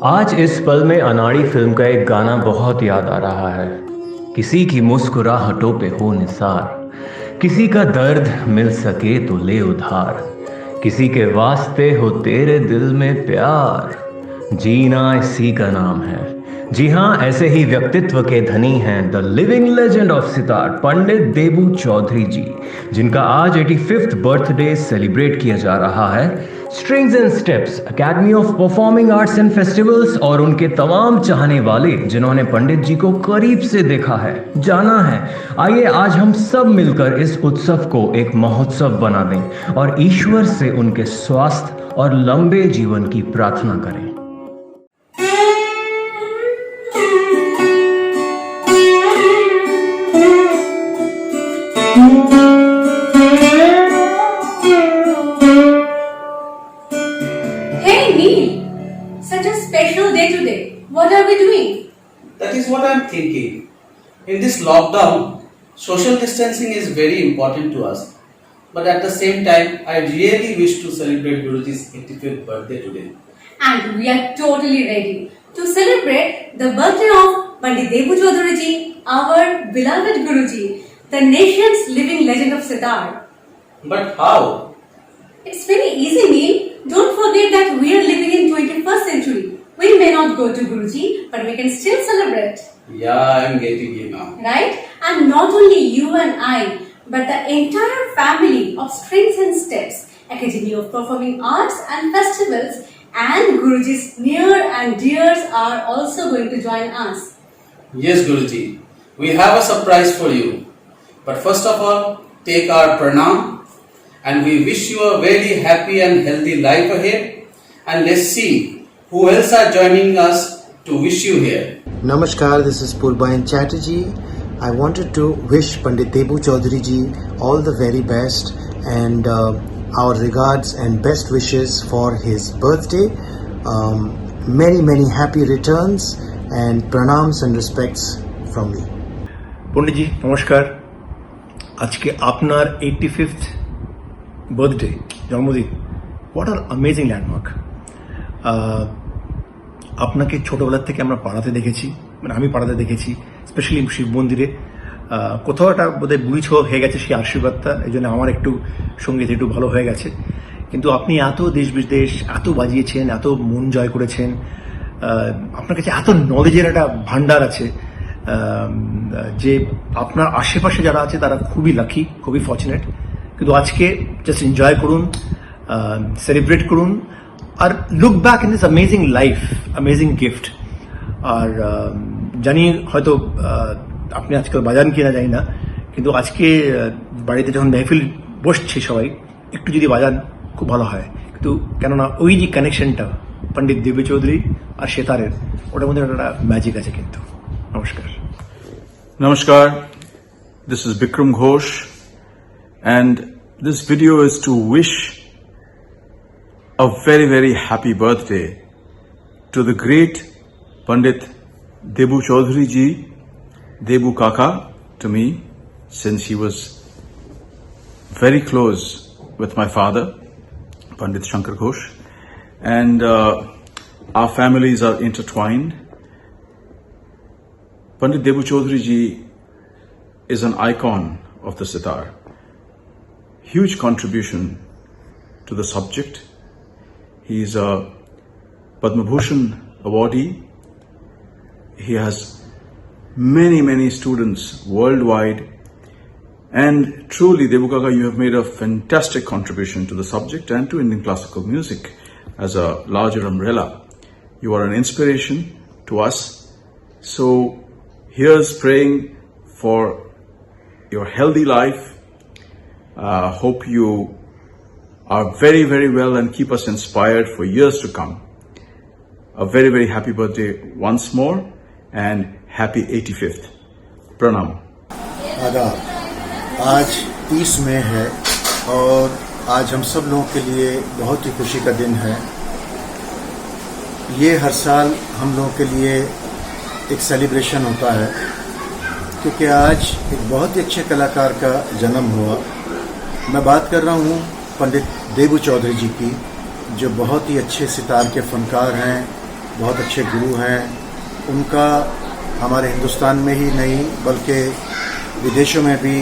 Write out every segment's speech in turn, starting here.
आज इस पल में अनाड़ी फिल्म का एक गाना बहुत याद आ रहा है। किसी की मुस्कुराहटों पे हो निसार, किसी का दर्द मिल सके तो ले उधार, किसी के वास्ते हो तेरे दिल में प्यार, जीना इसी का नाम है। जी हाँ, ऐसे ही व्यक्तित्व के धनी हैं the living legend of sitar Pandit Debu Chaudhuri ji, जिनका आज 85th बर्थडे सेलिब्रेट किया जा रहा है। Strings and steps academy of performing arts and festivals और उनके तमाम चाहने वाले जिन्होंने पंडित जी को करीब से देखा है, जाना है, आइए आज हम सब मिलकर इस उत्सव को एक महोत्सव बना दें और ईश्वर से उनके स्वास्थ्य और लंबे जीवन की प्रार्थना करें। Hey Neil, such a special day today. What are we doing? That is what I am thinking. In this lockdown, social distancing is very important to us. But at the same time, I really wish to celebrate Guruji's 85th birthday today. And we are totally ready to celebrate the birthday of Pandit Debu Chaudhary ji, our beloved Guruji, the nation's living legend of sitar. But how? It's very easy, Neil. Don't forget that we are living in 21st century. We may not go to Guruji, but we can still celebrate. Yeah, I am getting you now. Right? And not only you and I, but the entire family of Strings and Steps, Academy of Performing Arts and Festivals, and Guruji's near and dears are also going to join us. Yes, Guruji. We have a surprise for you. But first of all, take our pranam. And we wish you a very happy and healthy life ahead. And let's see who else are joining us to wish you here. Namaskar, this is Purbayan Chatterjee. I wanted to wish Pandit Debu Chaudhary ji all the very best and our regards and best wishes for his birthday. Many happy returns and pranams and respects from me. Panditji নমস্কার। আজকে আপনার 85th birthday জন্মদিন। What are amazing landmark. আপনাকে ছোটোবেলার থেকে আমরা পাড়াতে দেখেছি, মানে আমি পাড়াতে দেখেছি, স্পেশালি শিব মন্দিরে। কোথাও একটা বোধহয় বুড়ি ছোঁয়া হয়ে গেছে সেই আশীর্বাদটা, এই জন্য আমার একটু সঙ্গীত একটু ভালো হয়ে গেছে। কিন্তু আপনি এত দেশ বিদেশ এত বাজিয়েছেন, এত মন জয় করেছেন, আপনার কাছে এত নলেজের একটা ভান্ডার আছে যে আপনার আশেপাশে যারা আছে তারা খুবই লাকি, খুবই ফর্চুনেট। কিন্তু আজকে জাস্ট এনজয় করুন, সেলিব্রেট করুন আর look back in this amazing life, amazing gift. আর জানি হয়তো আপনি আজকাল বাজান কিনা জানি না, কিন্তু আজকে বাড়িতে যখন মেহফিল বসছে সবাই একটু যদি বাজান খুব ভালো হয়। কিন্তু কেননা ওই যে কানেকশনটা পণ্ডিত দেবু চৌধুরী আর সেতারের, ওটার মধ্যে একটা ম্যাজিক আছে কিন্তু। নমস্কার। Namaskar, this is Bikram Ghosh and this video is to wish a very happy birthday to the great Pandit Debu Chaudhary ji, Debu Kaka to me, since he was very close with my father, Pandit Shankar Ghosh, and our families are intertwined. Pandit Debu Chaudhary ji is an icon of the sitar. Huge contribution to the subject. He is a Padma Bhushan awardee. He has many students worldwide. And truly, Debu Kaka, you have made a fantastic contribution to the subject and to Indian classical music as a larger umbrella. You are an inspiration to us. So, here's praying for your healthy life. Hope you are very well and keep us inspired for years to come. A very happy birthday once more and happy 85th. Pranam. आदाब। आज 30 मई है और आज हम सब लोगों के लिए बहुत ही खुशी का दिन है। ये हर साल हम लोगों के लिए एक सेलिब्रेशन होता है क्योंकि आज एक बहुत ही अच्छे कलाकार का जन्म हुआ। मैं बात कर रहा हूँ पंडित देबू चौधरी जी की, जो बहुत ही अच्छे सितार के फनकार हैं, बहुत अच्छे गुरु हैं। उनका हमारे हिंदुस्तान में ही नहीं बल्कि विदेशों में भी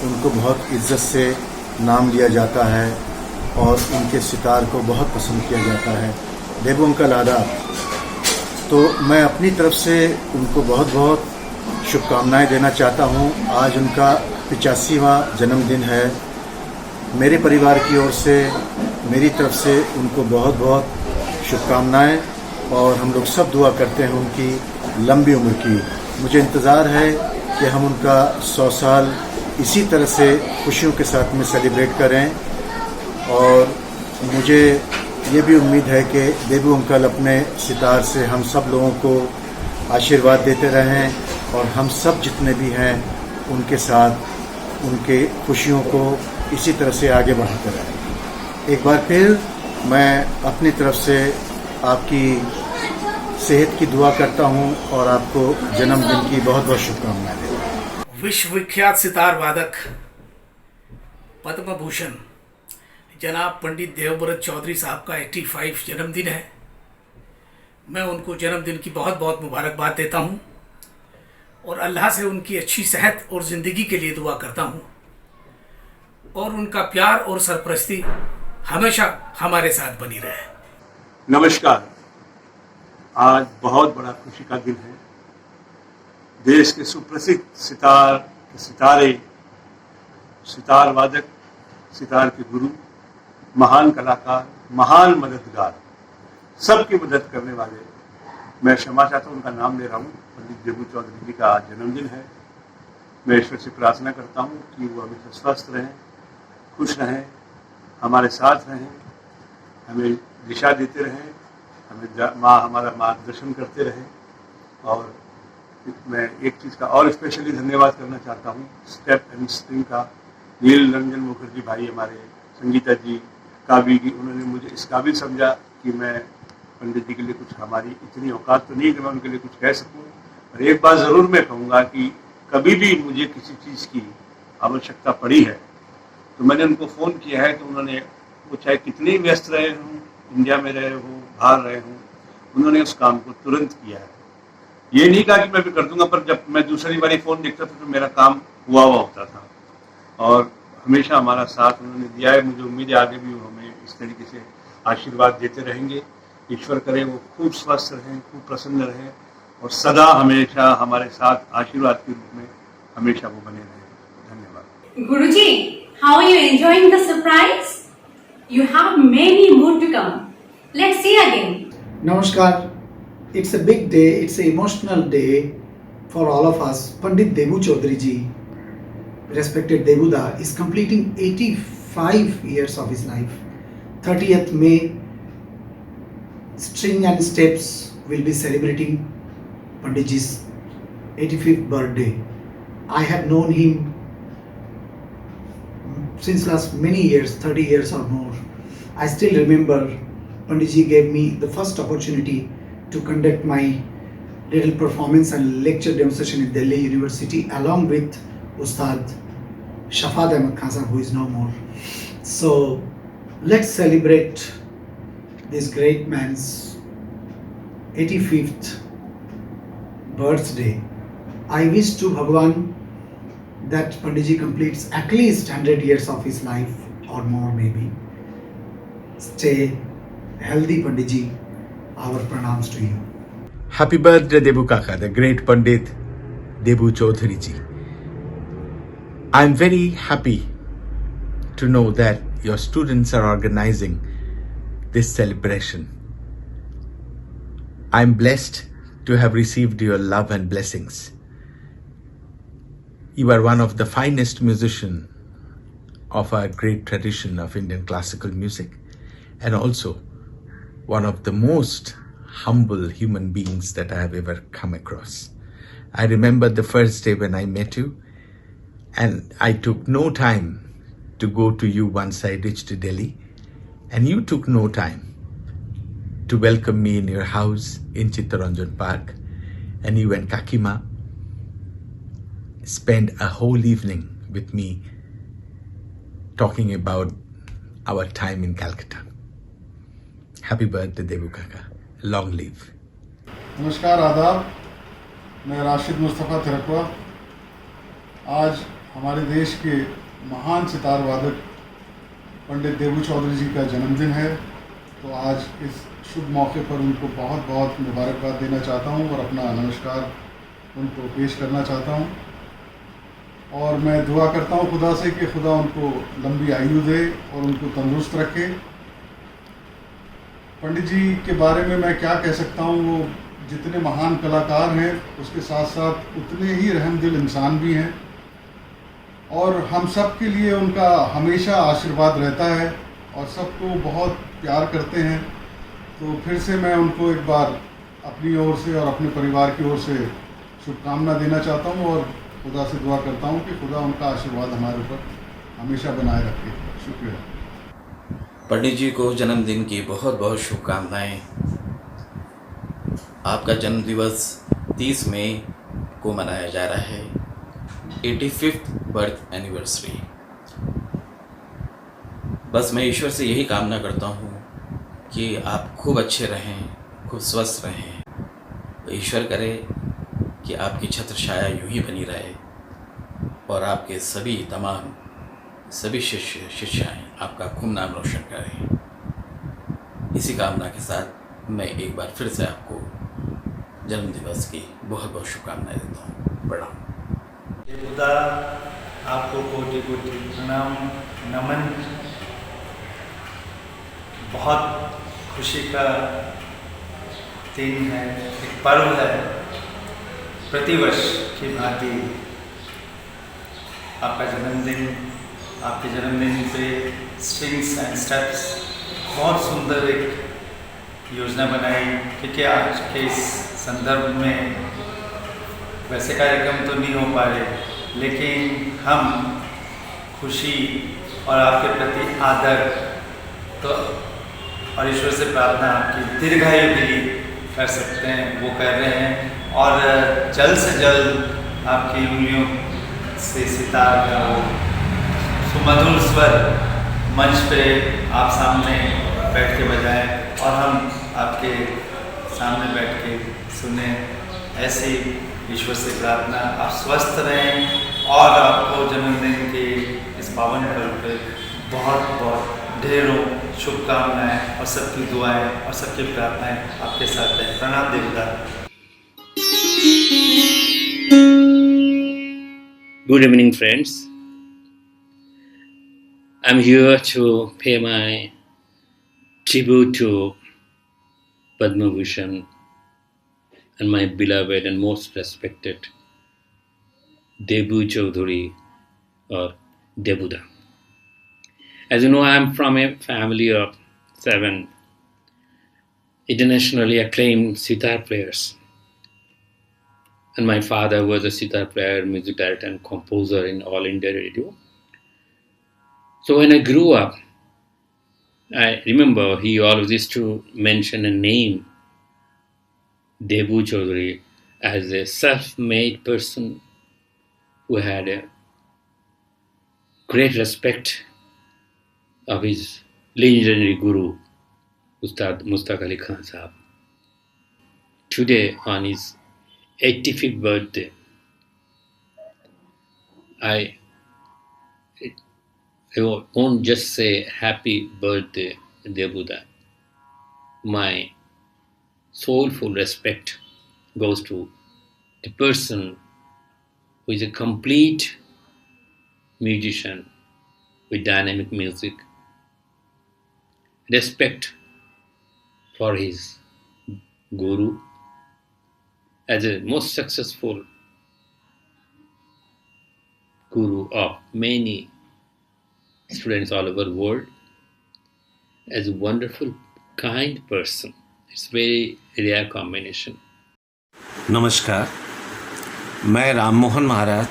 उनको बहुत इज्जत से नाम लिया जाता है और उनके सितार को बहुत पसंद किया जाता है। देबू अंकल आदाब। तो मैं अपनी तरफ से उनको बहुत बहुत शुभकामनाएं देना चाहता हूं। आज उनका 85वां जन्मदिन है। मेरे परिवार की ओर से मेरी तरफ से उनको बहुत बहुत शुभकामनाएं और हम लोग सब दुआ करते हैं उनकी लंबी उम्र की। मुझे इंतज़ार है कि हम उनका 100 साल इसी तरह से खुशियों के साथ में सेलिब्रेट करें और मुझे ये भी उम्मीद है कि देबू अंकल अपने सितार से हम सब लोगों को आशीर्वाद देते रहें और हम सब जितने भी हैं उनके साथ उनके खुशियों को इसी तरह से आगे बढ़ाते रहें। एक बार फिर मैं अपनी तरफ से आपकी सेहत की दुआ करता हूं और आपको जन्मदिन की बहुत बहुत शुभकामनाएं देता हूं। विश्व विख्यात सितार वादक पद्म भूषण जनाब पंडित देवव्रत चौधरी साहब का 85 जन्मदिन है। मैं उनको जन्मदिन की बहुत बहुत मुबारकबाद देता हूं और अल्लाह से उनकी अच्छी सेहत और ज़िंदगी के लिए दुआ करता हूं और उनका प्यार और सरपरस्ती हमेशा हमारे साथ बनी रहे। नमस्कार। आज बहुत बड़ा खुशी का दिन है। देश के सुप्रसिद्ध सितार के सितारे, सितार वादक, सितार के गुरु, महान कलाकार, महान मददगार, सबकी मदद करने वाले, मैं क्षमा चाहता हूँ उनका नाम ले रहा हूँ, पंडित देबू चौधरी जी का आज जन्मदिन है। मैं ईश्वर से प्रार्थना करता हूँ कि वो हमेशा स्वस्थ रहें, खुश रहें, हमारे साथ रहें, हमें दिशा देते रहें, हमें हमारा मार्गदर्शन करते रहें। और मैं एक चीज़ का और स्पेशली धन्यवाद करना चाहता हूँ स्टेप एंड स्ट्रिंग का, नील रंजन मुखर्जी भाई, हमारे संगीता जी, काबी जी, उन्होंने मुझे इस काबिल समझा कि मैं पंडित जी के लिए कुछ, हमारी इतनी औकात तो नहीं कि मैं उनके लिए कुछ कह सकूं, पर एक बात ज़रूर मैं कहूँगा कि कभी भी मुझे किसी चीज़ की आवश्यकता पड़ी है तो मैंने उनको फ़ोन किया है, तो उन्होंने, वो चाहे कितने व्यस्त रहे हों, इंडिया में रहे हों, बाहर रहे हों, उन्होंने उस काम को तुरंत किया है। ये नहीं कहा कि मैं भी कर दूंगा, पर जब मैं दूसरी बारी फ़ोन देखता था तो मेरा काम हुआ होता था और हमेशा हमारा साथ उन्होंने दिया है। मुझे उम्मीद है आगे भी वो हमें इस तरीके से आशीर्वाद देते रहेंगे। ईश्वर करे वो खूब स्वस्थ रहें, खूब प्रसन्न रहें और सदा हमेशा हमारे साथ आशीर्वाद के रूप में हमेशा वो बने रहें। धन्यवाद। Guruji, how are you enjoying the surprise? You have many more to come. Let's see again. Namaskar. It's a big day, it's an emotional day for all of us. Pandit Debu Chaudhary ji, respected Debuda, is completing 85 years of his life. 30th May, String and Steps will be celebrating Pandit ji's 85th birthday. I have known him since last many years, 30 years or more. I still remember Pandit ji gave me the first opportunity to conduct my little performance and lecture demonstration in Delhi University along with Ustad Shafad Ahmed Khan Sahab, who is no more. So let's celebrate this great man's 85th birthday. I wish to Bhagwan that Pandit ji completes at least 100 years of his life or more maybe. Stay healthy, Pandit ji. Our pranams to you. Happy birthday, Debu Kaka, the great Pandit Debu Chaudhary ji. I'm very happy to know that your students are organizing this celebration. I'm blessed to have received your love and blessings. You are one of the finest musicians of our great tradition of Indian classical music, and also one of the most humble human beings that I have ever come across. I remember the first day when I met you, and I took no time to go to you once I reached Delhi, and you took no time to welcome me in your house in Chittaranjan Park, and you and Kakima spent a whole evening with me talking about our time in Calcutta. Happy birthday, Debu Kaka. Long live. नमस्कार, आदाब। मैं राशिद मुस्तफ़ा तिरकवा। आज हमारे देश के महान सितार वादक पंडित देबू चौधरी जी का जन्मदिन है, तो आज इस शुभ मौके पर उनको बहुत बहुत मुबारकबाद देना चाहता हूं और अपना नमस्कार उनको पेश करना चाहता हूं। और मैं दुआ करता हूं खुदा से कि खुदा उनको लंबी आयु दे और उनको तंदुरुस्त रखे। पंडित जी के बारे में मैं क्या कह सकता हूं, वो जितने महान कलाकार हैं उसके साथ साथ उतने ही रहमदिल इंसान भी हैं और हम सब के लिए उनका हमेशा आशीर्वाद रहता है और सबको बहुत प्यार करते हैं। तो फिर से मैं उनको एक बार अपनी ओर से और अपने परिवार की ओर से शुभकामना देना चाहता हूं और खुदा से दुआ करता हूं कि खुदा उनका आशीर्वाद हमारे ऊपर हमेशा बनाए रखे। शुक्रिया। पंडित जी को जन्मदिन की बहुत बहुत शुभकामनाएं। आपका जन्मदिवस 30 मई को मनाया जा रहा है, 85th बर्थ एनिवर्सरी। बस मैं ईश्वर से यही कामना करता हूँ कि आप खूब अच्छे रहें, खूब स्वस्थ रहें। तो ईश्वर करे कि आपकी छत्र छाया यूं ही बनी रहे और आपके सभी शिष्य शिष्याएँ आपका खूब नाम रोशन करें। इसी कामना के साथ मैं एक बार फिर से आपको जन्मदिवस की बहुत बहुत शुभकामनाएं देता हूँ। प्रणाम। खुदा आपको कोटि कोटि प्रणाम, नमन। बहुत खुशी का दिन है, एक पर्व है। प्रतिवर्ष की भांति आपका जन्मदिन, आपके जन्मदिन पे स्ट्रिंग्स एंड स्टेप्स बहुत सुंदर एक योजना बनाई, क्योंकि आज के इस संदर्भ में वैसे कार्यक्रम तो नहीं हो पा रहे, लेकिन हम खुशी और आपके प्रति आदर तो और ईश्वर से प्रार्थना आपकी दीर्घायु के लिए कर सकते हैं, वो कर रहे हैं। और जल्द से जल्द आपकी उंगलियों से सितार का वो सुमधुर स्वर मंच पे आप सामने बैठ के बजाएं और हम आपके सामने बैठ के सुने। ऐसी ईश्वर से प्रार्थना, आप स्वस्थ रहें और आपको जन्मदिन के इस पावन पर्व पे बहुत बहुत ढेरों शुभकामनाएं और सबकी दुआएं और सबकी प्रार्थनाएं आपके साथ हैं। प्रणाम देवता। Good evening, friends. I'm here to pay my tribute to Padma Bhushan and my beloved and most respected Debu Chaudhary or Debuda. As you know, I am from a family of 7 internationally acclaimed sitar players. And my father was a sitar player, music director and composer in All India Radio. So when I grew up, I remember he always used to mention a name, Debu Chaudhary, as a self-made person who had a great respect of his legendary guru, Ustad Mustaq Ali Khan Sahab. Today, on his 85th birthday, I won't just say happy birthday, Debuda. My soulful respect goes to the person who is a complete musician with dynamic music. Respect for his guru as a most successful guru of many students all over the world, as a wonderful, kind person. It's very rare combination. नमस्कार, मैं राममोहन महाराज,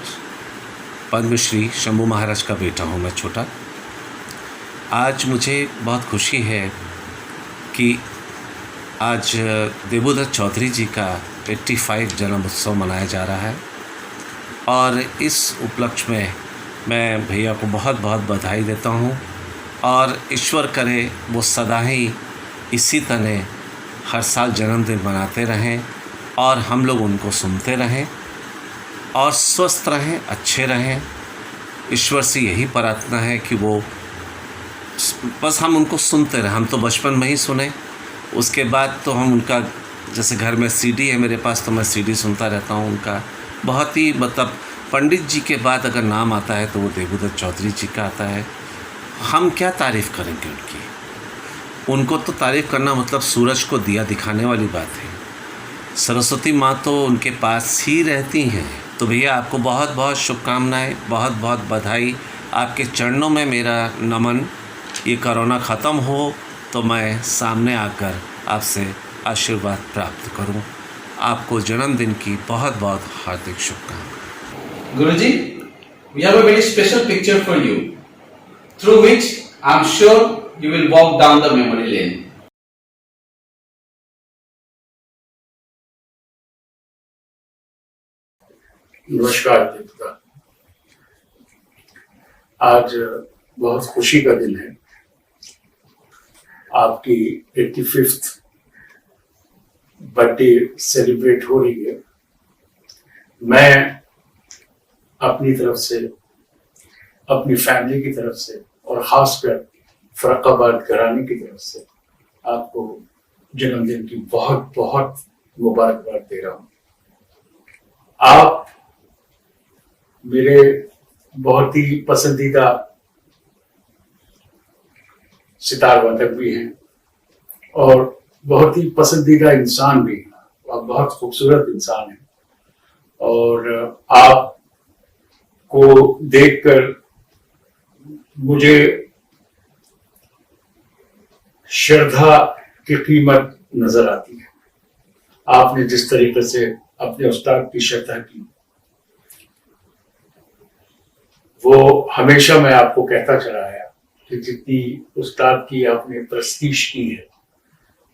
पद्मश्री शंभू महाराज का बेटा हूँ मैं छोटा। आज मुझे बहुत खुशी है कि आज देबूदत्त चौधरी जी का 85 जन्म उत्सव मनाया जा रहा है और इस उपलक्ष्य में मैं भैया को बहुत बहुत बधाई देता हूँ और ईश्वर करे वो सदा ही इसी तरह हर साल जन्मदिन मनाते रहें और हम लोग उनको सुनते रहें और स्वस्थ रहें, अच्छे रहें। ईश्वर से यही प्रार्थना है कि वो बस हम उनको सुनते रहें। हम तो बचपन में ही सुने, उसके बाद तो हम उनका, जैसे घर में सीडी है मेरे पास तो मैं सीडी सुनता रहता हूँ उनका। बहुत ही मतलब पंडित जी के बाद अगर नाम आता है तो वो देबूदत्त चौधरी जी का आता है। हम क्या तारीफ़ करेंगे उनकी, उनको तो तारीफ़ करना मतलब सूरज को दिया दिखाने वाली बात है। सरस्वती माँ तो उनके पास ही रहती हैं। तो भैया आपको बहुत बहुत शुभकामनाएं, बहुत बहुत बधाई। आपके चरणों में मेरा नमन। ये कोरोना ख़त्म हो तो मैं सामने आकर आपसे आशीर्वाद प्राप्त करूं। आपको जन्मदिन की बहुत बहुत हार्दिक शुभकामनाएं। Guruji, we have a very special picture for you, through which I am sure you will walk down the memory lane. नमस्कार देवता। आज बहुत खुशी का दिन है। आपकी 85th बर्थडे सेलिब्रेट हो रही है। मैं अपनी तरफ से, अपनी फैमिली की तरफ से और खासकर फर्रुखाबाद घराने की तरफ से आपको जन्मदिन की बहुत बहुत मुबारकबाद दे रहा हूँ। आप मेरे बहुत ही पसंदीदा सितार वादक भी हैं और बहुत ही पसंदीदा इंसान भी हैं। आप बहुत खूबसूरत इंसान हैं और आप को देखकर मुझे श्रद्धा की कीमत नजर आती है। आपने जिस तरीके से अपने उस्ताद की श्रद्धा की, वो हमेशा मैं आपको कहता चला आया कि जितनी उस्ताद की आपने प्रस्तीश की है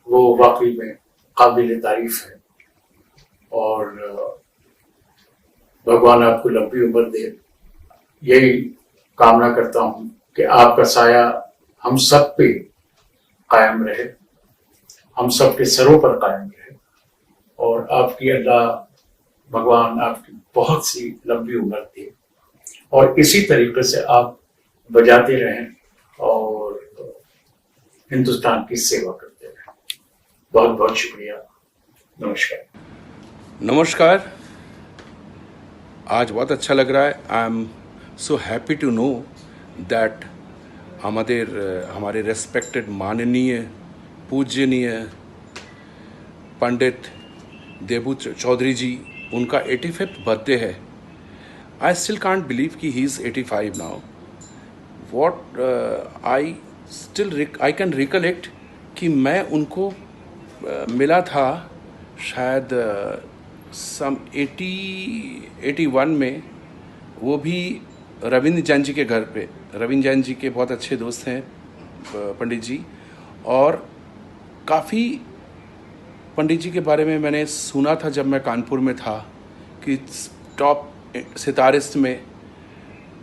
वो वाकई में काबिल तारीफ है और भगवान आपको लंबी उम्र दे। यही कामना करता हूं कि आपका साया हम सब पे कायम रहे, हम सब के सरों पर कायम रहे और आपकी अल्लाह भगवान आपकी बहुत सी लंबी उम्र दे और इसी तरीके से आप बजाते रहें और हिंदुस्तान की सेवा करते रहें। बहुत बहुत शुक्रिया। नमस्कार। नमस्कार। आज बहुत अच्छा लग रहा है। I am so happy to know that हमारे रेस्पेक्टेड माननीय पूजनीय पंडित देबूदत्त चौधरी जी, उनका 85th बर्थडे है। आई स्टिल कांट बिलीव कि he is 85 now. What I can recollect कि मैं उनको मिला था शायद सम 81 में, वो भी रविंद्र जैन जी के घर पे। रविंद्र जैन जी के बहुत अच्छे दोस्त हैं पंडित जी, और काफ़ी पंडित जी के बारे में मैंने सुना था जब मैं कानपुर में था कि टॉप सितारिस्ट में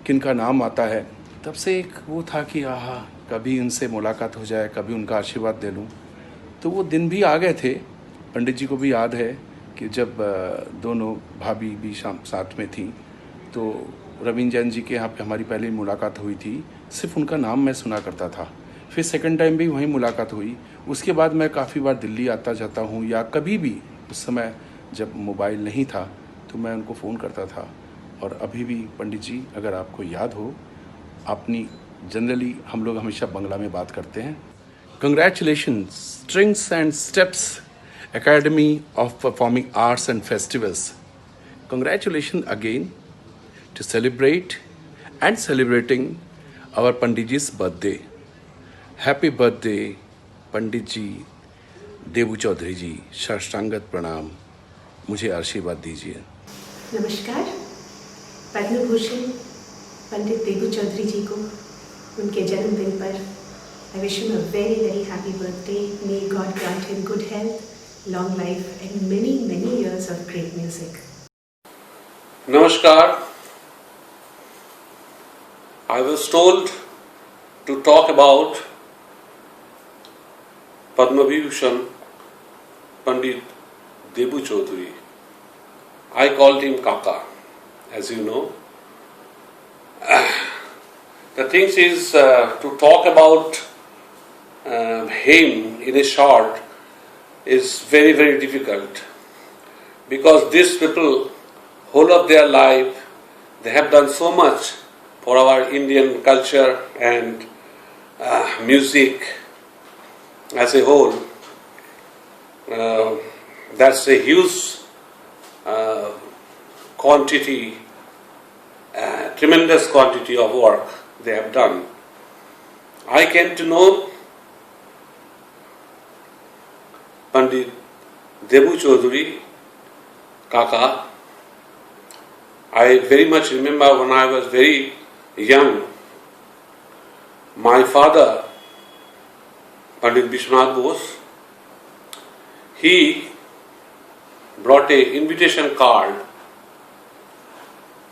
किनका नाम आता है। तब से एक वो था कि आहा कभी उनसे मुलाकात हो जाए, कभी उनका आशीर्वाद दे लूँ। तो वो दिन भी आ गए थे। पंडित जी को भी याद है कि जब दोनों भाभी भी साथ में थी तो रविंद्र जैन जी के यहाँ पे हमारी पहली मुलाकात हुई थी। सिर्फ उनका नाम मैं सुना करता था। फिर सेकंड टाइम भी वहीं मुलाकात हुई। उसके बाद मैं काफ़ी बार दिल्ली आता जाता हूँ, या कभी भी उस समय जब मोबाइल नहीं था तो मैं उनको फ़ोन करता था। और अभी भी पंडित जी, अगर आपको याद हो, अपनी जनरली हम लोग हमेशा बंगला में बात करते हैं। Congratulations strings and steps Academy of Performing Arts and Festivals. Congratulations again to celebrate and celebrating our Pandit ji's birthday. Happy birthday, Pandit ji, देबू चौधरी जी। साष्टांगत प्रणाम। मुझे आशीर्वाद दीजिए। नमस्कार। पद्म भूषण पंडित देबू चौधरी जी को उनके जन्मदिन पर I wish him a very very happy birthday. May God grant him good health, long life and many many years of great music. Namaskar. I was told to talk about Padma Vibhushan Pandit Debu Chaudhary. I called him Kaka, as you know. The thing is, to talk about him in a short is very, very difficult, because these people, whole of their life, they have done so much for our Indian culture and music as a whole. That's a huge quantity, tremendous quantity of work they have done. I came to know Pandit Debu Chaudhary, Kaka. I very much remember when I was very young, my father, Pandit Vishwanath Bose, he brought a invitation card,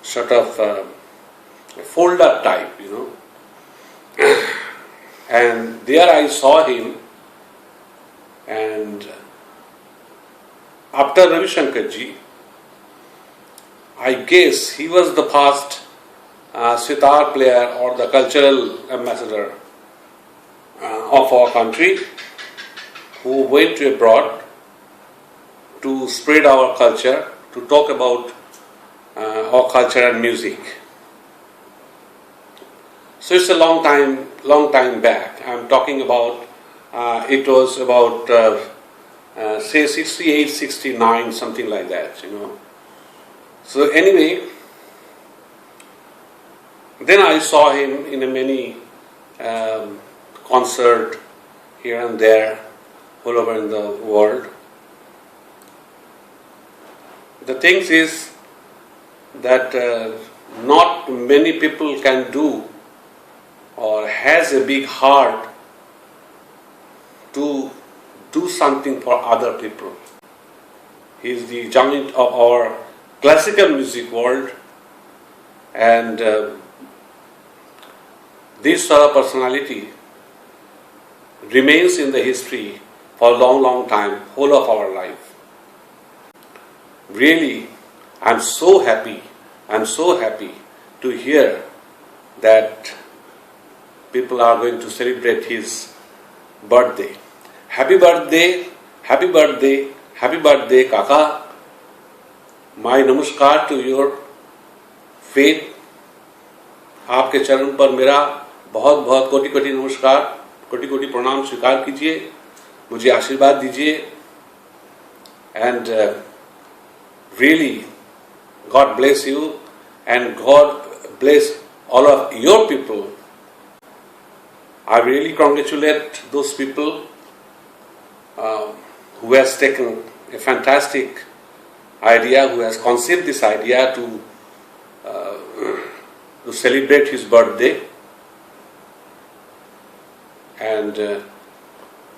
sort of a folder type, and there I saw him, and after Ravi Shankar ji, I guess he was the first sitar player or the cultural ambassador of our country who went abroad to spread our culture, to talk about our culture and music. So it's a long time back. I'm talking about, it was about, say 68, 69, something like that, So anyway, then I saw him in a many concert here and there, all over in the world. The thing is that not many people can do or has a big heart to do something for other people. He is the giant of our classical music world, and this sort of personality remains in the history for a long time, whole of our life. Really, I'm so happy to hear that people are going to celebrate his birthday. Happy birthday, happy birthday, happy birthday, Kaka. My namaskar to your faith. आपके चरण पर मेरा बहुत बहुत कोटि कोटि नमस्कार, कोटि कोटि प्रणाम स्वीकार कीजिए, मुझे आशीर्वाद दीजिए, and really God bless you and God bless all of your people. I really congratulate those people who has taken a fantastic idea, who has conceived this idea to celebrate his birthday, and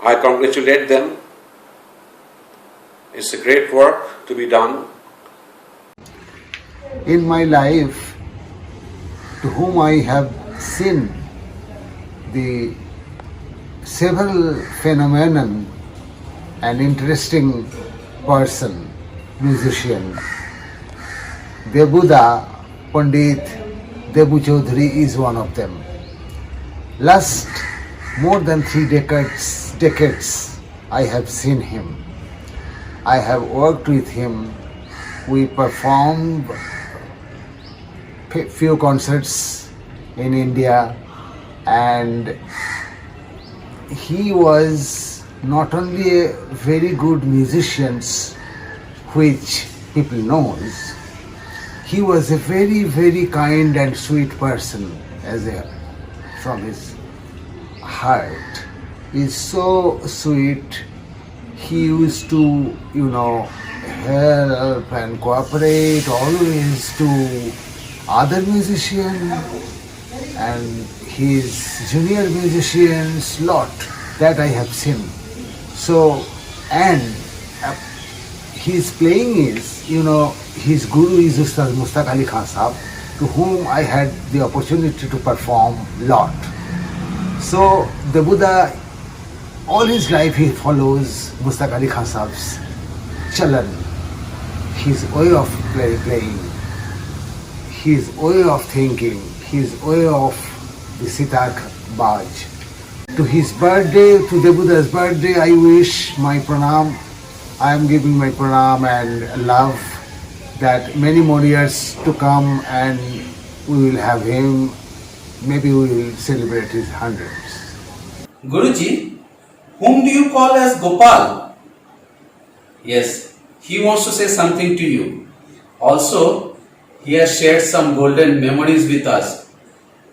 I congratulate them. It's a great work to be done. In my life, to whom I have seen the several phenomenon, an interesting person, musician, Debuda Pandit Debu Chaudhary is one of them. Last more than 3 decades I have seen him. I have worked with him. We performed few concerts in India, and he was not only a very good musician, which people knows, he was a very, very kind and sweet person from his heart. He's so sweet. He used to, help and cooperate always to other musicians and his junior musicians, lot that I have seen. So, and his playing is, his guru is Ustad Mushtaq Ali Khan Sahab, to whom I had the opportunity to perform lot. So, the Buddha, all his life he follows Mushtaq Ali Khan Sahab's chalan, his way of playing, his way of thinking, his way of the sitar baj. To his birthday, to Debuda's birthday, I wish my pranam. I am giving my pranam and love that many more years to come, and we will have him. Maybe we will celebrate his 100s. Guruji, whom do you call as Gopal? Yes, he wants to say something to you. Also, he has shared some golden memories with us.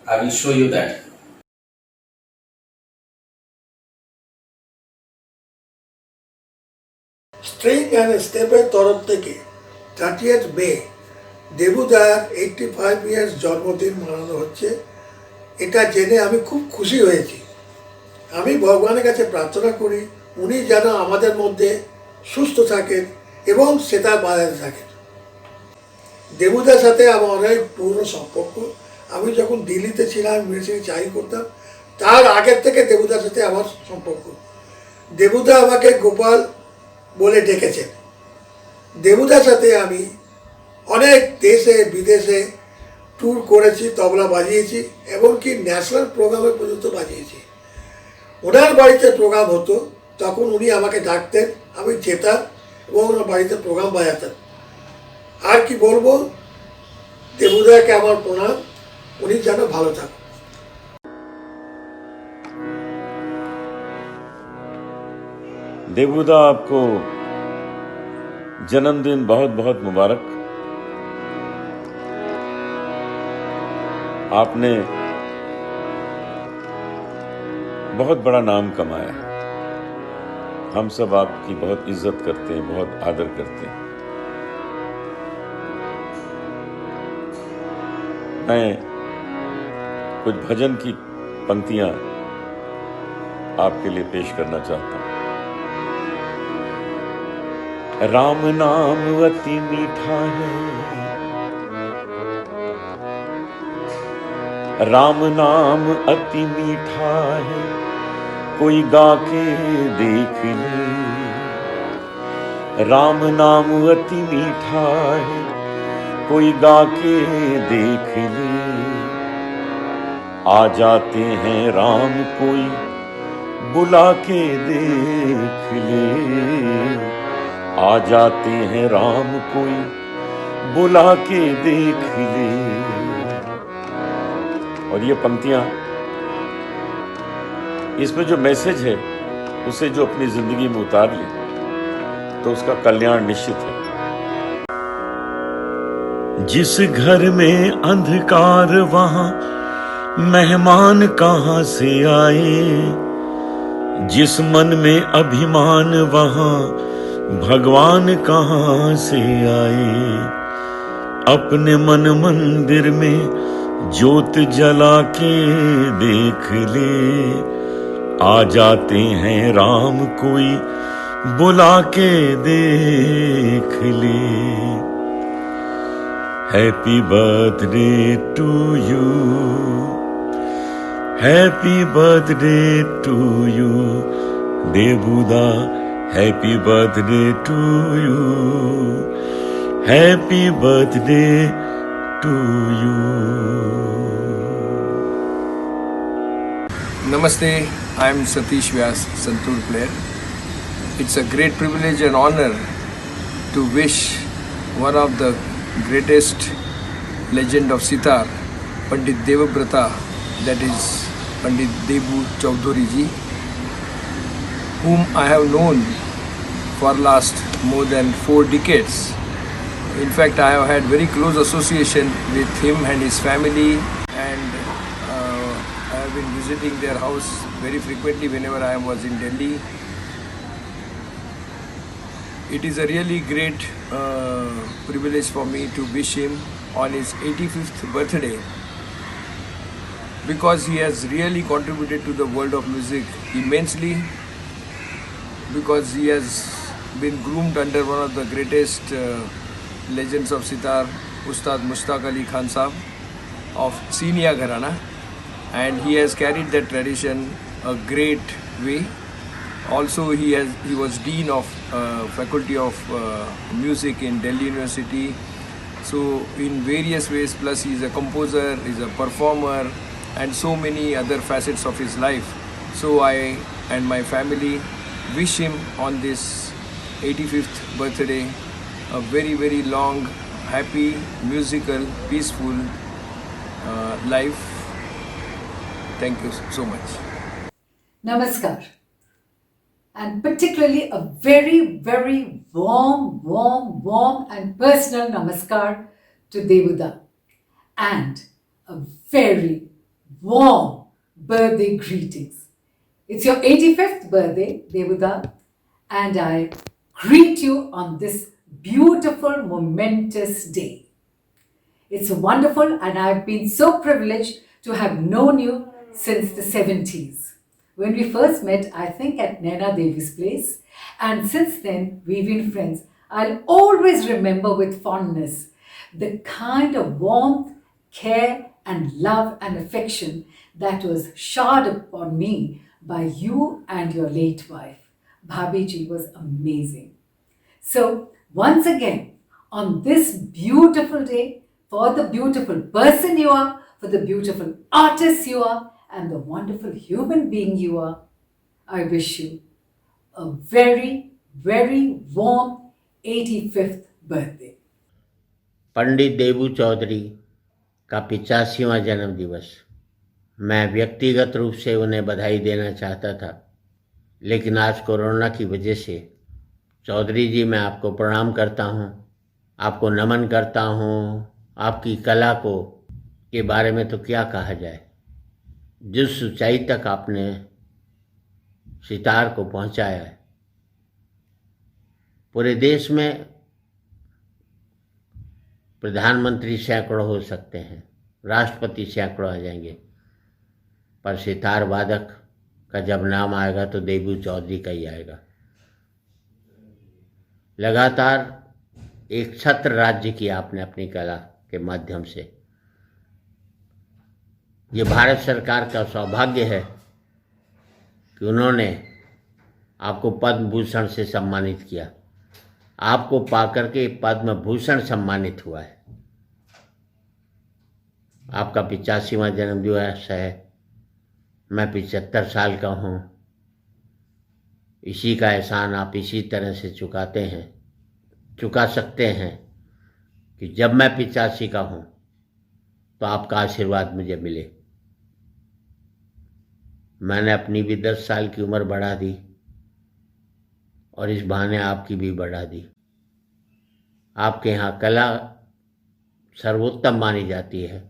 I will show you that. String and স্টেপের তরফ থেকে 30th মে দেবুদার 85 years জন্মদিন মানানো হচ্ছে। এটা জেনে আমি খুব খুশি হয়েছি। আমি ভগবানের কাছে প্রার্থনা করি উনি যেন আমাদের মধ্যে সুস্থ থাকেন এবং সেতার বাজাতে থাকেন। দেবুদার সাথে আমার অনেক পুরনো সম্পর্ক। আমি যখন দিল্লিতে ছিলাম, মিউজিক চাকরি করতাম, তার আগের থেকে দেবুদার সাথে আমার সম্পর্ক। দেবুদা আমাকে গোপাল বলে ডেকেছেন। দেবুদার সাথে আমি অনেক দেশে বিদেশে ট্যুর করেছি, তবলা বাজিয়েছি, এমনকি ন্যাশনাল প্রোগ্রামে পর্যন্ত বাজিয়েছি। ওনার বাড়িতে প্রোগ্রাম হতো, তখন উনি আমাকে ডাকতেন, আমি যেতাম এবং ওনার বাড়িতে প্রোগ্রাম বাজাতেন। আর কি বলবো, দেবুদাকে আমার প্রণাম, উনি যেন ভালো থাকুন। देवुदा, आपको जन्मदिन बहुत बहुत मुबारक। आपने बहुत बड़ा नाम कमाया है। हम सब आपकी बहुत इज्जत करते हैं, बहुत आदर करते हैं। मैं कुछ भजन की पंक्तियां आपके लिए पेश करना चाहता हूं। राम नाम अति मीठा है, राम नाम अति मीठा है, कोई गा के देख ले। राम नाम अति मीठा है, कोई गा के देख ले। आ जाते हैं राम कोई बुला के देख ले। आ जाते हैं राम कोई बुला के देख ले। और ये पंक्तियां, इसमें जो मैसेज है उसे जो अपनी जिंदगी में उतार ले तो उसका कल्याण निश्चित है। जिस घर में अंधकार वहां मेहमान कहां से आए, जिस मन में अभिमान वहां भगवान कहां से आए। अपने मन मंदिर में ज्योत जला के देख ले। आ जाते हैं राम कोई बुला के देख ले। Happy birthday to you, happy birthday to you देवुदा। Happy birthday to you, happy birthday to you. Namaste, I am Satish Vyas, Santoor player. It's a great privilege and honor to wish one of the greatest legend of sitar, Pandit Devabrata, that is Pandit Debu Chaudhary ji, whom I have known for last more than 4 decades. In fact, I have had very close association with him and his family, and I have been visiting their house very frequently whenever I was in Delhi. It is a really great privilege for me to wish him on his 85th birthday, because he has really contributed to the world of music immensely, because he has been groomed under one of the greatest legends of sitar, Ustad Mushtaq Ali Khan Sahab of Senior Gharana, and he has carried that tradition a great way. Also, he was dean of Faculty of Music in Delhi University. So in various ways, plus he's a composer, he's a performer, and so many other facets of his life. So I and my family wish him on this 85th birthday a very, very long, happy, musical, peaceful life. Thank you so much. Namaskar. And particularly a very, very warm and personal namaskar to Devuda. And a very warm birthday greetings. It's your 85th birthday, Devuda, and I greet you on this beautiful, momentous day. It's wonderful, and I've been so privileged to have known you since the 70s. When we first met, I think at Naina Devi's place, and since then we've been friends. I'll always remember with fondness the kind of warmth, care and love and affection that was showered upon me by you and your late wife. Bhabiji was amazing. So once again, on this beautiful day, for the beautiful person you are, for the beautiful artist you are, and the wonderful human being you are, I wish you a very, very warm 85th birthday. पंडित देबू चौधरी का 85वां जन्म दिवस। मैं व्यक्तिगत रूप से उन्हें बधाई देना चाहता था, लेकिन आज कोरोना की वजह से चौधरी जी मैं आपको प्रणाम करता हूँ, आपको नमन करता हूँ। आपकी कला को के बारे में तो क्या कहा जाए, जिस ऊंचाई तक आपने सितार को पहुंचाया है, पूरे देश में प्रधानमंत्री सैकड़ों हो सकते हैं, राष्ट्रपति सैकड़ों आ जाएंगे, पर सितार वादक का जब नाम आएगा तो देबू चौधरी का ही आएगा। लगातार एक छत्र राज्य किया आपने अपनी कला के माध्यम से। ये भारत सरकार का सौभाग्य है कि उन्होंने आपको पद्म भूषण से सम्मानित किया। आपको पाकर के पद्म भूषण सम्मानित हुआ है। आपका 85वां जन्मदिवस है, मैं 75 साल का हूँ। इसी का एहसान आप इसी तरह से चुका सकते हैं कि जब मैं 85 का हूँ तो आपका आशीर्वाद मुझे मिले। मैंने अपनी भी 10 साल की उम्र बढ़ा दी और इस बहाने आपकी भी बढ़ा दी। आपके यहाँ कला सर्वोत्तम मानी जाती है,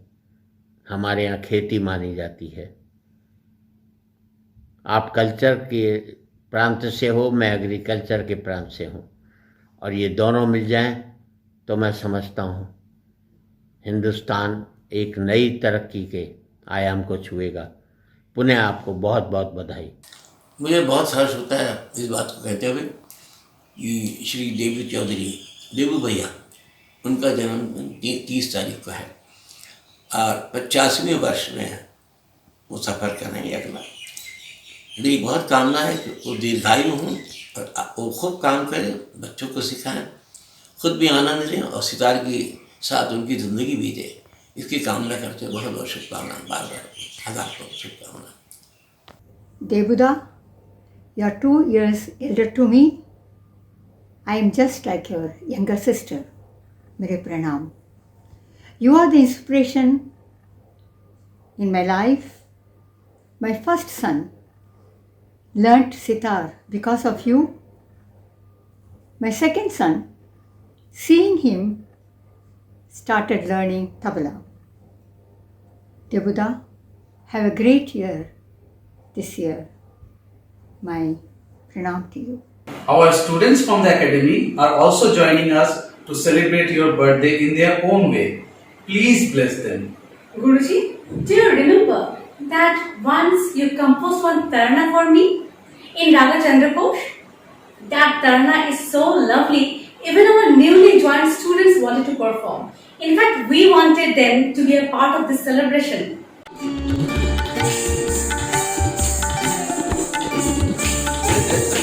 हमारे यहाँ खेती मानी जाती है। आप कल्चर के प्रांत से हो, मैं एग्रीकल्चर के प्रांत से हूँ, और ये दोनों मिल जाएं तो मैं समझता हूँ हिंदुस्तान एक नई तरक्की के आयाम को छुएगा। पुनः आपको बहुत बहुत बधाई। मुझे बहुत हर्ष होता है इस बात को कहते हुए कि श्री देबू चौधरी, देबू भैया, उनका जन्म 30 तारीख को है और 85वें वर्ष में वो सफ़र कर रहे हैं अगला। मेरी बहुत कामना है कि वो दीर्घायु हों और वो खूब काम करें, बच्चों को सिखाएं, खुद भी आनंद लें और सितार के साथ उनकी ज़िंदगी बीते, इसकी कामना करते हैं। बहुत बहुत शुभकामनाएं, बार बार हजार शुभकामनाएं। Devuda, you are 2 years elder to me. I am just like your younger sister. Mere pranam. You are the inspiration in my life. My first son learnt sitar because of you. My second son, seeing him, started learning tabla. Devuda, have a great year this year. My pranam to you. Our students from the academy are also joining us to celebrate your birthday in their own way. Please bless them. Guruji, do you remember that once you composed one tarana for me in Raga Chandrakosh? That tarana is so lovely. Even our newly joined students wanted to perform. In fact, we wanted them to be a part of this celebration. Let's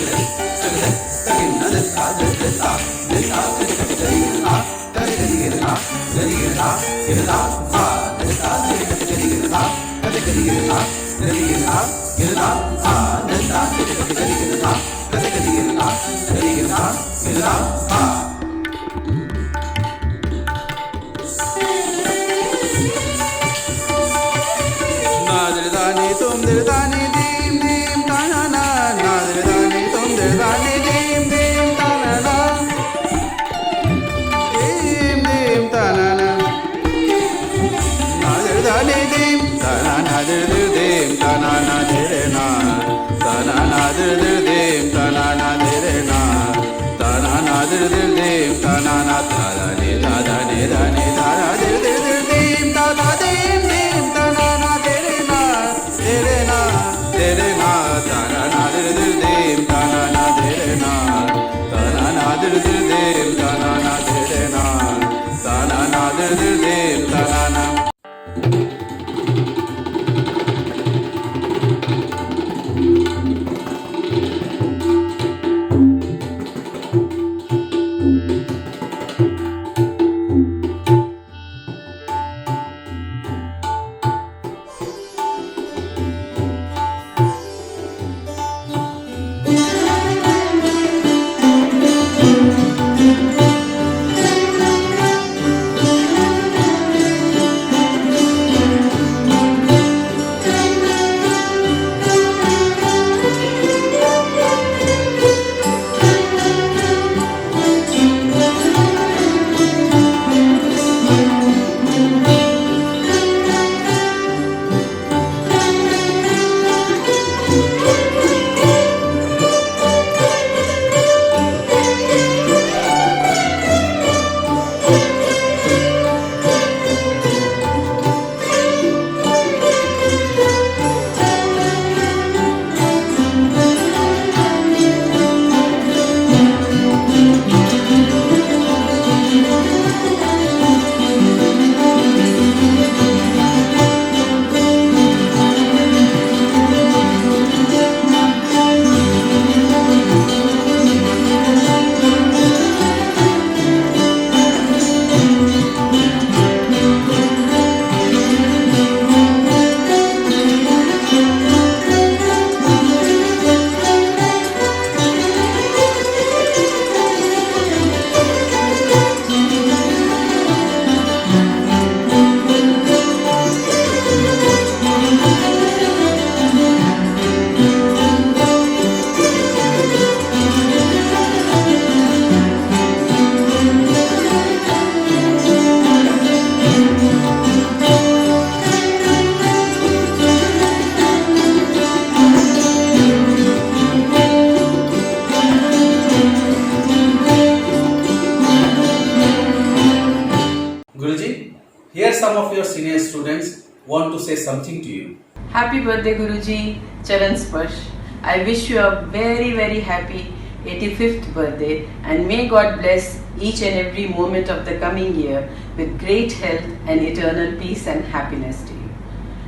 Here some of your senior students want to say something to you. Happy birthday Guruji, Charan Sparsh. I wish you a very very happy 85th birthday and may God bless each and every moment of the coming year with great health and eternal peace and happiness to you.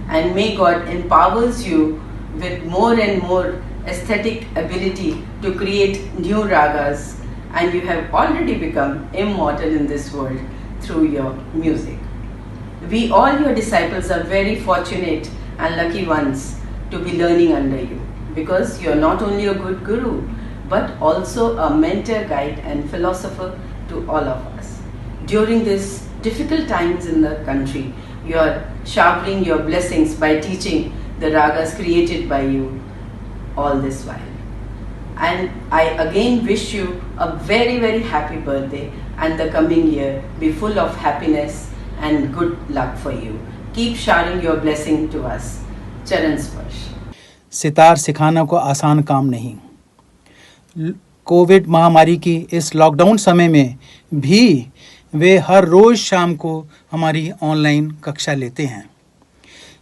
And may God empowers you with more and more aesthetic ability to create new ragas, and you have already become immortal in this world through your music. We all your disciples are very fortunate and lucky ones to be learning under you, because you are not only a good guru but also a mentor, guide and philosopher to all of us. During these difficult times in the country, you are showering your blessings by teaching the ragas created by you all this while. And I again wish you a very very happy birthday, and the coming year be full of happiness and good luck for you. Keep showering your blessing to us. Charan Sparsh. Sitar सिखाना को आसान काम नहीं। Covid महामारी की इस lockdown समय में भी वे हर रोज़ शाम को हमारी ऑनलाइन कक्षा लेते हैं।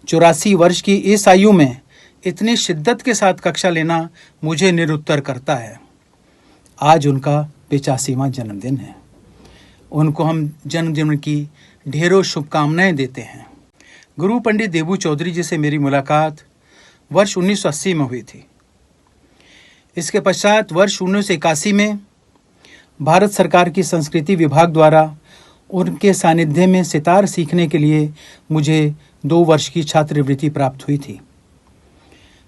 84 वर्ष की इस आयु में इतनी शिद्दत के साथ कक्षा लेना मुझे निरुत्तर करता है। आज उनका 85वां जन्मदिन है। उनको हम जन्मदिन की ढेरों शुभकामनाएं देते हैं। गुरु पंडित देबू चौधरी जी से मेरी मुलाकात वर्ष 1980 में हुई थी। इसके पश्चात वर्ष 1981 में भारत सरकार की संस्कृति विभाग द्वारा उनके सानिध्य में सितार सीखने के लिए मुझे 2 वर्ष की छात्रवृत्ति प्राप्त हुई थी।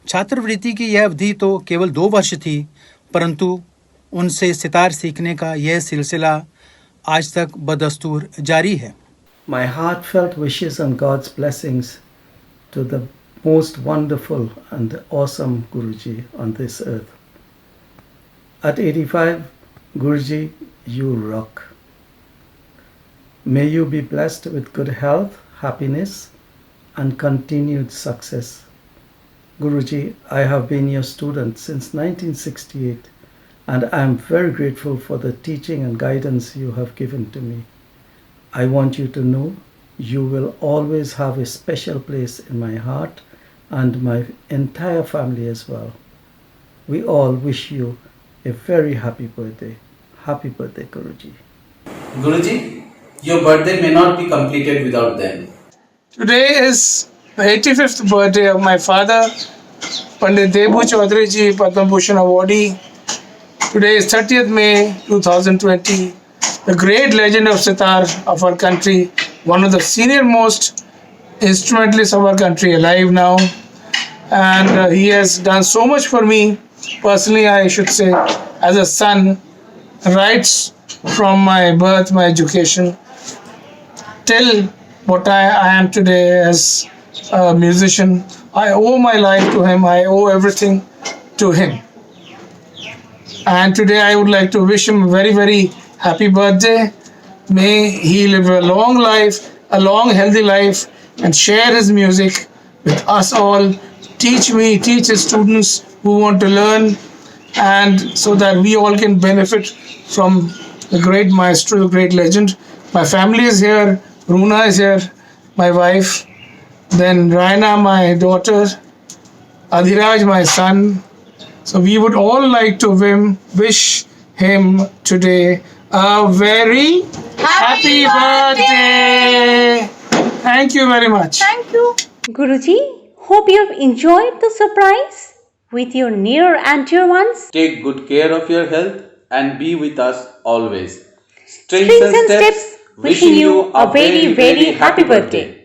छात्रवृत्ति की यह अवधि तो केवल 2 वर्ष थी, परंतु उनसे सितार सीखने का यह सिलसिला आज तक बदस्तूर जारी है। My heartfelt wishes and God's blessings to the most wonderful and awesome Guruji on this earth. At 85, Guruji, you rock. May you be blessed with good health, happiness, and continued success. Guruji, I have been your student since 1968, and I am very grateful for the teaching and guidance you have given to me. I want you to know you will always have a special place in my heart and my entire family as well. We all wish you a very happy birthday. Happy birthday, Guruji. Guruji, your birthday may not be completed without them. Today is the 85th birthday of my father, Pandit Debu Chaudhary ji, Padma Bhushan awardee. Today is 30th May 2020. The great legend of sitar of our country, one of the senior most instrumentalists of our country alive now, and he has done so much for me personally, I should say, as a son, right from my birth, my education, till what I am today as a musician. I owe my life to him. I owe everything to him. And today I would like to wish him a very, very happy birthday. May he live a long life, a long healthy life, and share his music with us all. Teach me, teach his students who want to learn, and so that we all can benefit from the great maestro, the great legend. My family is here, Runa is here, my wife, then Raina, my daughter, Adhiraj, my son. So we would all like to wish him today a very happy birthday. Thank you very much. Thank you. Guruji, hope you have enjoyed the surprise with your near and dear ones. Take good care of your health and be with us always. Strings and Steps wishing you a very, very happy birthday.